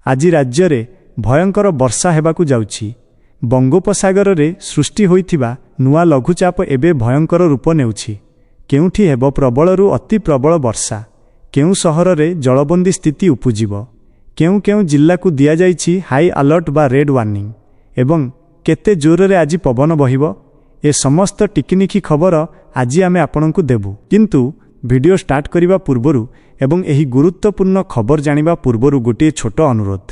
আজি राज्य भयंकर वर्षा हेबाकु जाउछि। बंगोपसागर रे सृष्टि होइथिबा नुआ लघुचाप एबे भयंकर रूप नेउछि। केउठी हेबो प्रबलरु अति प्रबल वर्षा, केउ सहर रे जलबंदी स्थिति उपुजिब, केउ केउ जिल्ला को दिया जाइछि हाई अलर्ट बा रेड वार्निंग, एवं केते जोर रे आज पवन बहिबो ए समस्त टिकनिकी खबर आज आमे आपनकु देबु। किंतु वीडियो स्टार्ट करिबा पूर्वरु एवं एही गुरुत्वपूर्ण खबर जानिबा पूर्वरु गोटे छोट अनुरोध,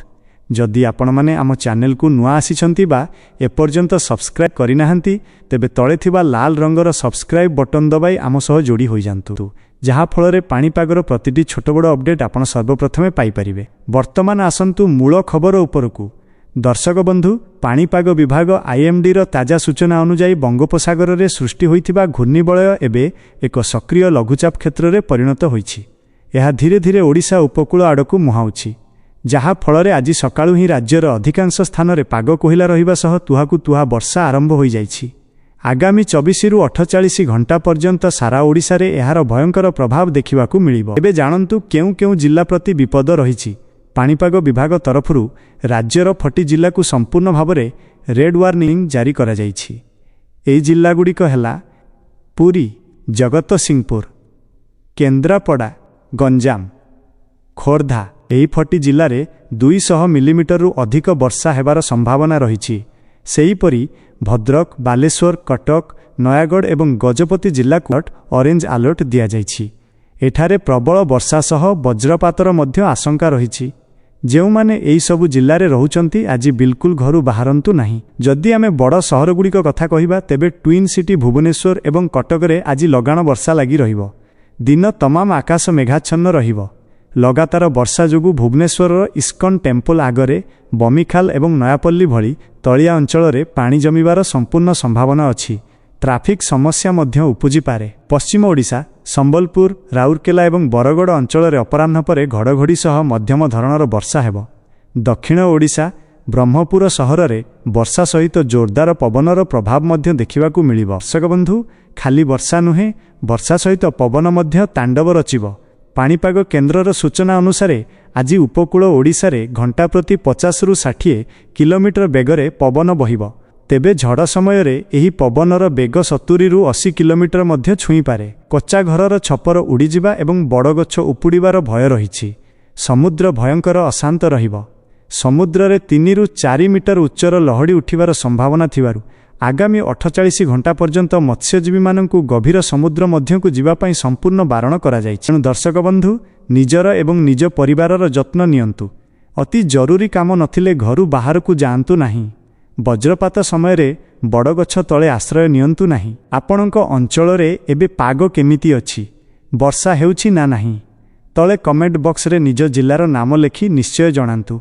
जदि आपण माने आम चैनल को नुआ आसीछंती बा एपर्यंत सब्सक्राइब करि नाहंती तेबे तळे थिबा लाल रंगर सब्सक्राइब बटन दबाई आम सह जोड़ी होई जांतु, जहा फଳରେ पाणीपागर प्रतिटी छोट बड़ अपडेट आपण सर्वप्रथमे पाई परिबे। वर्तमान आसंतु मूल खबर उपरकू। दर्शक बंधु, पाणीपाग विभाग आईएमडी रो ताजा सूचना अनुसार बंगोपसागर रे सृष्टि होइथिबा घूर्णिबलय एबे एक सक्रिय लघुचाप क्षेत्र रे परिणत होइछि। यह धीरे धीरे ओडिशा उपकूल आड़कू मुहाउछि, जहा फଳରେ आज सकाळु ही राज्यर अधिकांश स्थान रे पाग कोहिला रहिबा सह तुहाकु तुहा वर्षा आरंभ होई जाइछि। आगामी 24 रु 48 घंटा पर्यंत सारा ओडिशा रे एहार भयंकर प्रभाव देखिबाकू मिलिबो। एबे जानंतु केउ केउ जिल्ला प्रति विपद रहिछि। पाणीपाग विभाग तरफरु राज्यर 40 जिल्ला को संपूर्ण भावरे रेड वार्निंग जारी करा जाइछि। एई जिल्ला गुड़िक हेला पुरी, जगतसिंहपुर, केन्द्रापड़ा, गंजाम, खोर्धा। एही 40 जिल्ला रे 200 मिलीमीटर रु अधिक वर्षा हेबार संभावना रहिछि। सेहीपरि भद्रक, बालेश्वर, कटक, नयागढ़ एवं गजपति जिल्ला को ऑरेंज अलर्ट दिया जाइछि। एठारे प्रबल वर्षा सह वज्रपातर मध्य आशंका रहिछि। जेउ माने एई सबु जिल्ला रे रहुचंती आज बिल्कुल घरु बाहरंतु नाही। जदि आमे बड़ सहर गुड़िक कथा कहिबा तेबे ट्विन सिटी भुवनेश्वर एवं कटक रे आज लगाण वर्षा लागि रहिबो। दिन तमाम आकाश मेघाच्छन्न रहिबो। लगातार वर्षा जोगु भुवनेश्वर इस्कन टेम्पल आगरे बमिखाल एवं नयापल्ली भली तलिया अंचल रे पानी जमिबार संपूर्ण संभावना अछि। ट्राफिक समस्या मध्य उपजी पारे। पश्चिम ओडिशा, संबलपुर, राउरकेला एवं बरगड़ अंचल रे अपराह्न परे घड़घड़ी सह मध्यम धरणर वर्षा हेबो। दक्षिण ओडिशा, ब्रह्मपुर सहर रे वर्षा सहित जोरदार पवनर प्रभाव मध्य देखिबाकू मिलिबो। दर्शक बंधु, खाली वर्षा नुहे, वर्षा सहित पवन मध्य तांडव रचिबो। पाणीपाग केन्द्रर सूचना अनुसार आज उपकूल ओडिशा रे घंटा प्रति 50 रु 60 किलोमीटर बेगरे पवन बहिबो। तेबे झड़ समय रे एही पवनर बेग 70 रु 80 किलोमीटर मध्य छुई पारे। कच्चा घरर छपर उड़ीजिबा एवं बड़ गछ उपुड़ीबार भय रहिछि। समुद्र भयंकर अशांत रहिबो। समुद्र रे 3 रु 4 मीटर उच्चर लहड़ी उठिबार संभावना थिबारु आगामी 48 घंटा पर्यंत मत्स्यजीवी माननकु गभीर समुद्र मध्यकु जीवा पई संपूर्ण बारण करा जाइछि। दर्शक बंधु, निजर एवं निज परिवारर जत्न नियंतु। अति जरूरी काम नथिले घरु बाहरकु जाआंतु नाही। वज्रपात समय रे बड़ गछ तळे आश्रय नियंतु नाही। आपणक अंचल रे एबे पाग केमिति अछि, वर्षा हेउछि ना नाही, तळे कमेंट बॉक्स रे निज जिल्लार नाम लेखि निश्चय जणांतु।